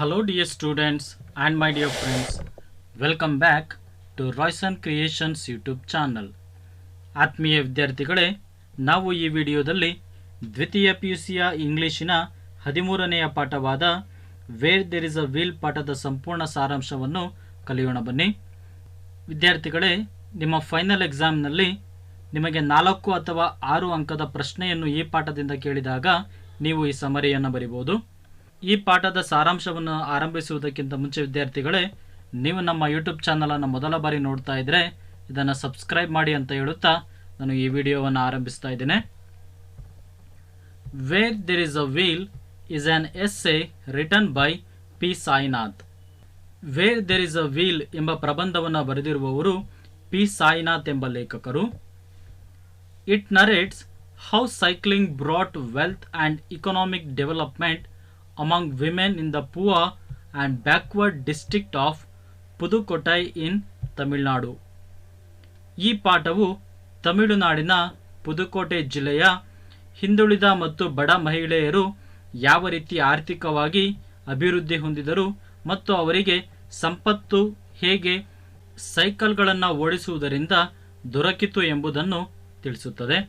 Hello dear students and my dear friends, welcome back to Royson Creations YouTube channel. ಆತ್ಮೀಯ ವಿದ್ಯಾರ್ಥಿಗಳೇ, ನಾವು ಈ ವಿಡಿಯೋದಲ್ಲಿ ದ್ವಿತೀಯ PUCಯ ಇಂಗ್ಲಿಶಿನ 13ನೆಯ ಪಾಠವಾದ where there is a wheel ಪಾಠದ ಸಂಪೂರ್ಣ ಸಾರಾಂಶವನ್ನು ಕಲಿಯೋಣ ಬನ್ನಿ. ವಿದ್ಯಾರ್ಥಿಗಳೇ, ನಿಮ್ಮ ಫೈನಲ್ ಎಕ್ಸಾಮ್ನಲ್ಲಿ ನಿಮಗೆ 4 ಅಥವಾ 6 ಅಂಕದ ಪ್ರಶ್ನೆಯನ್ನು ಈ ಪಾಠದಿಂದ ಕೇಳಿದಾಗ ನೀವು ಈ ಸಮರಿಯನ್ನು ಬರೀಬಹುದು. ಈ ಪಾಠದ ಸಾರಾಂಶವನ್ನು ಆರಂಭಿಸುವುದಕ್ಕಿಂತ ಮುಂಚೆ ವಿದ್ಯಾರ್ಥಿಗಳೇ, ನೀವು ನಮ್ಮ ಯೂಟ್ಯೂಬ್ ಚಾನಲನ್ನು ಮೊದಲ ಬಾರಿ ನೋಡ್ತಾ ಇದ್ದರೆ ಇದನ್ನು ಸಬ್ಸ್ಕ್ರೈಬ್ ಮಾಡಿ ಅಂತ ಹೇಳುತ್ತಾ ನಾನು ಈ ವಿಡಿಯೋವನ್ನು ಆರಂಭಿಸ್ತಾ ಇದ್ದೇನೆ. Where there is a wheel is an essay written by P Sainath. Where there is a wheel ಎಂಬ ಪ್ರಬಂಧವನ್ನು ಬರೆದಿರುವವರು ಪಿ ಸಾಯಿನಾಥ್ ಎಂಬ ಲೇಖಕರು. It narrates how cycling brought wealth and economic development among women in the poor and backward district of Pudukkottai in Tamil Nadu. ಈ ಪಾಠವು ತಮಿಳುನಾಡಿನ ಪುದುಕೋಟೆ ಜಿಲ್ಲೆಯ ಹಿಂದುಳಿದ ಮತ್ತು ಬಡ ಮಹಿಳೆಯರು ಯಾವ ರೀತಿ ಆರ್ಥಿಕವಾಗಿ ಅಭಿವೃದ್ಧಿ ಹೊಂದಿದರು ಮತ್ತು ಅವರಿಗೆ ಸಂಪತ್ತು ಹೇಗೆ ಸೈಕಲ್ಗಳನ್ನು ಓಡಿಸುವುದರಿಂದ ದೊರಕಿತು ಎಂಬುದನ್ನು ತಿಳಿಸುತ್ತದೆ.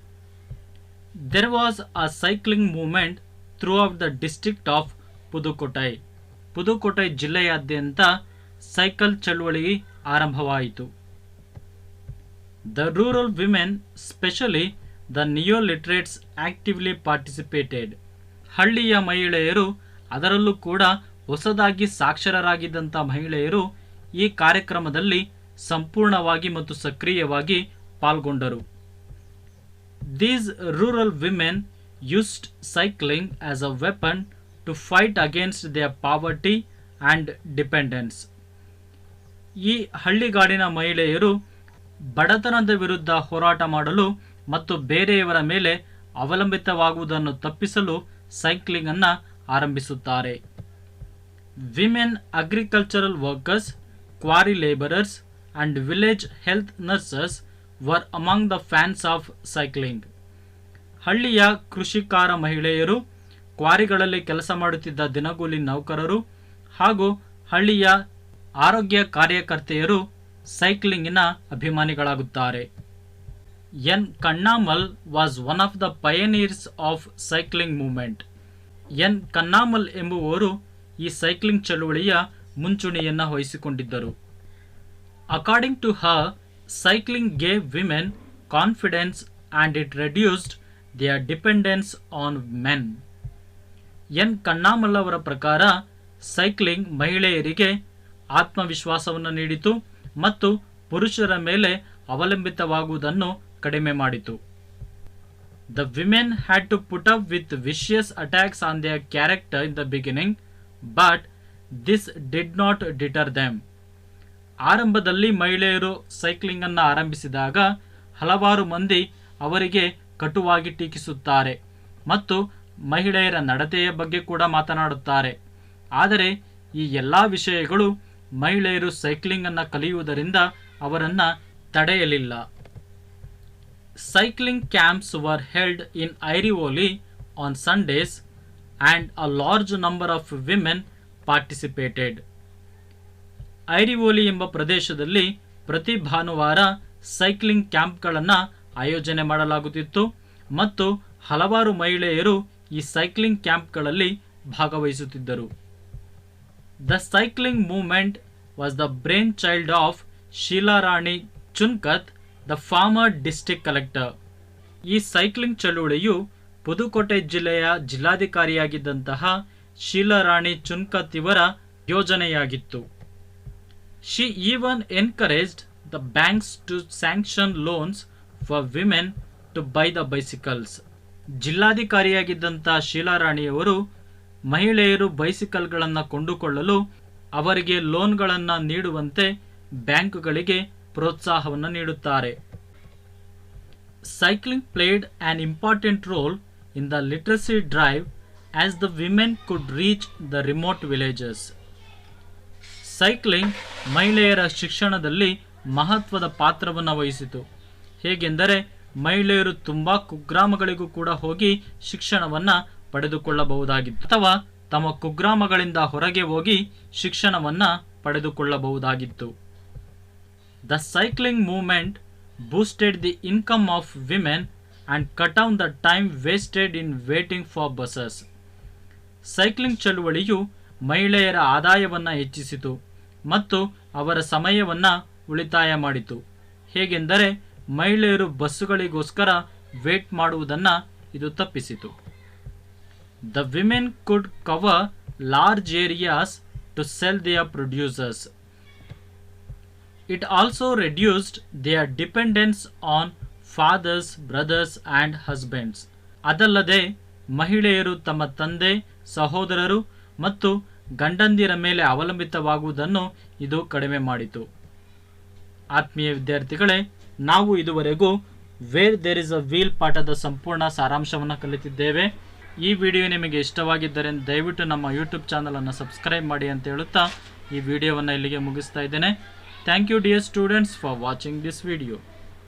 There was a cycling movement throughout the district of ಪುದುಕೋಟೈ. ಪುದುಕೋಟೈ ಜಿಲ್ಲೆಯಾದ್ಯಂತ ಸೈಕಲ್ ಚಳುವಳಿ ಆರಂಭವಾಯಿತು. The rural women, especially the neo-literates, actively participated. ಹಳ್ಳಿಯ ಮಹಿಳೆಯರು, ಅದರಲ್ಲೂ ಕೂಡ ಹೊಸದಾಗಿ ಸಾಕ್ಷರರಾಗಿದ್ದಂಥ ಮಹಿಳೆಯರು ಈ ಕಾರ್ಯಕ್ರಮದಲ್ಲಿ ಸಂಪೂರ್ಣವಾಗಿ ಮತ್ತು ಸಕ್ರಿಯವಾಗಿ ಪಾಲ್ಗೊಂಡರು. These rural women used cycling as a weapon to fight against their poverty and dependence. ಈ ಹಳ್ಳಿಗಾಡಿನ ಮಹಿಳೆಯರು ಬಡತನದ ವಿರುದ್ಧ ಹೋರಾಟ ಮಾಡಲು ಮತ್ತು ಬೇರೆಯವರ ಮೇಲೆ ಅವಲಂಬಿತವಾಗುವುದನ್ನು ತಪ್ಪಿಸಲು ಸೈಕ್ಲಿಂಗ್ ಅನ್ನು ಆರಂಭಿಸುತ್ತಾರೆ. Women agricultural workers, quarry labourers and village health nurses were among the fans of cycling. ಹಳ್ಳಿಯ ಕೃಷಿಕಾರ ಮಹಿಳೆಯರು, ಕ್ವಾರಿಗಳಲ್ಲಿ ಕೆಲಸ ಮಾಡುತ್ತಿದ್ದ ದಿನಗೂಲಿ ನೌಕರರು ಹಾಗೂ ಹಳ್ಳಿಯ ಆರೋಗ್ಯ ಕಾರ್ಯಕರ್ತೆಯರು ಸೈಕ್ಲಿಂಗಿನ ಅಭಿಮಾನಿಗಳಾಗುತ್ತಾರೆ. N Kannammal was one of the pioneers of cycling movement. N Kannammal ಎಂಬುವವರು ಈ ಸೈಕ್ಲಿಂಗ್ ಚಳುವಳಿಯ ಮುಂಚೂಣಿಯನ್ನು ವಹಿಸಿಕೊಂಡಿದ್ದರು. According to her, cycling gave women confidence and it reduced their dependence on men. N Kannammal ಅವರ ಪ್ರಕಾರ ಸೈಕ್ಲಿಂಗ್ ಮಹಿಳೆಯರಿಗೆ ಆತ್ಮವಿಶ್ವಾಸವನ್ನು ನೀಡಿತು ಮತ್ತು ಪುರುಷರ ಮೇಲೆ ಅವಲಂಬಿತವಾಗುವುದನ್ನು ಕಡಿಮೆ ಮಾಡಿತು. The women had to put up with vicious attacks on their character in the beginning, but this did not deter them. ಆರಂಭದಲ್ಲಿ ಮಹಿಳೆಯರು ಸೈಕ್ಲಿಂಗ್ ಅನ್ನು ಆರಂಭಿಸಿದಾಗ ಹಲವಾರು ಮಂದಿ ಅವರಿಗೆ ಕಟುವಾಗಿ ಟೀಕಿಸುತ್ತಾರೆ ಮತ್ತು ಮಹಿಳೆಯರ ನಡತೆಯ ಬಗ್ಗೆ ಕೂಡ ಮಾತನಾಡುತ್ತಾರೆ. ಆದರೆ ಈ ಎಲ್ಲ ವಿಷಯಗಳು ಮಹಿಳೆಯರು ಸೈಕ್ಲಿಂಗ್ ಅನ್ನು ಕಲಿಯುವುದರಿಂದ ಅವರನ್ನು ತಡೆಯಲಿಲ್ಲ. Cycling camps were held in Arivoli on Sundays and a large number of women participated. Arivoli ಎಂಬ ಪ್ರದೇಶದಲ್ಲಿ ಪ್ರತಿ ಭಾನುವಾರ ಸೈಕ್ಲಿಂಗ್ ಕ್ಯಾಂಪ್ಗಳನ್ನು ಆಯೋಜನೆ ಮಾಡಲಾಗುತ್ತಿತ್ತು ಮತ್ತು ಹಲವಾರು ಮಹಿಳೆಯರು ಈ ಸೈಕ್ಲಿಂಗ್ ಕ್ಯಾಂಪ್ಗಳಲ್ಲಿ ಭಾಗವಹಿಸುತ್ತಿದ್ದರು. The cycling movement was the brain child of Sheela Rani Chunkath, the former district collector. ಈ ಸೈಕ್ಲಿಂಗ್ ಚಳುವಳಿಯು ಪುದುಕೋಟೆ ಜಿಲ್ಲೆಯ ಜಿಲ್ಲಾಧಿಕಾರಿಯಾಗಿದ್ದಂತಹ ಶೀಲಾರಾಣಿ ಚುನ್ಕತ್ ಇವರ ಯೋಜನೆಯಾಗಿತ್ತು. She even encouraged the banks to sanction loans for women to buy the bicycles. ಜಿಲ್ಲಾಧಿಕಾರಿಯಾಗಿದ್ದಂಥ ಶೀಲಾರಾಣಿಯವರು ಮಹಿಳೆಯರು ಬೈಸಿಕಲ್ಗಳನ್ನು ಕೊಂಡುಕೊಳ್ಳಲು ಅವರಿಗೆ ಲೋನ್ಗಳನ್ನು ನೀಡುವಂತೆ ಬ್ಯಾಂಕುಗಳಿಗೆ ಪ್ರೋತ್ಸಾಹವನ್ನು ನೀಡುತ್ತಾರೆ. Cycling played an important role in the literacy drive as the women could reach the remote villages. Cycling ಮಹಿಳೆಯರ ಶಿಕ್ಷಣದಲ್ಲಿ ಮಹತ್ವದ ಪಾತ್ರವನ್ನು ವಹಿಸಿತು. ಹೇಗೆಂದರೆ ಮಹಿಳೆಯರು ತುಂಬ ಕುಗ್ರಾಮಗಳಿಗೂ ಕೂಡ ಹೋಗಿ ಶಿಕ್ಷಣವನ್ನು ಪಡೆದುಕೊಳ್ಳಬಹುದಾಗಿತ್ತು ಅಥವಾ ತಮ್ಮ ಕುಗ್ರಾಮಗಳಿಂದ ಹೊರಗೆ ಹೋಗಿ ಶಿಕ್ಷಣವನ್ನು ಪಡೆದುಕೊಳ್ಳಬಹುದಾಗಿತ್ತು. The cycling movement boosted the income of women and cut down the time wasted in waiting for buses. Cycling ಚಳುವಳಿಯು ಮಹಿಳೆಯರ ಆದಾಯವನ್ನು ಹೆಚ್ಚಿಸಿತು ಮತ್ತು ಅವರ ಸಮಯವನ್ನು ಉಳಿತಾಯ ಮಾಡಿತು. ಹೇಗೆಂದರೆ ಮಹಿಳೆಯರು ಬಸ್ಸುಗಳಿಗೋಸ್ಕರ ವೇಟ್ ಮಾಡುವುದನ್ನು ಇದು ತಪ್ಪಿಸಿತು. The women could cover large areas to sell their producers. It also reduced their dependence on fathers, brothers and husbands. ಅದಲ್ಲದೆ ಮಹಿಳೆಯರು ತಮ್ಮ ತಂದೆ, ಸಹೋದರರು ಮತ್ತು ಗಂಡಂದಿರ ಮೇಲೆ ಅವಲಂಬಿತವಾಗುವುದನ್ನು ಇದು ಕಡಿಮೆ ಮಾಡಿತು. ಆತ್ಮೀಯ ವಿದ್ಯಾರ್ಥಿಗಳೇ, ನಾವು ಇದುವರೆಗೂ where there is a wheel ಪಾಠದ ಸಂಪೂರ್ಣ ಸಾರಾಂಶವನ್ನು ಕಲಿತಿದ್ದೇವೆ. ಈ ವಿಡಿಯೋ ನಿಮಗೆ ಇಷ್ಟವಾಗಿದ್ದರೆ ದಯವಿಟ್ಟು ನಮ್ಮ ಯೂಟ್ಯೂಬ್ ಚಾನಲನ್ನು ಸಬ್ಸ್ಕ್ರೈಬ್ ಮಾಡಿ ಅಂತ ಹೇಳುತ್ತಾ ಈ ವಿಡಿಯೋವನ್ನು ಇಲ್ಲಿಗೆ ಮುಗಿಸ್ತಾ ಇದ್ದೇನೆ. Thank you dear students for watching this video.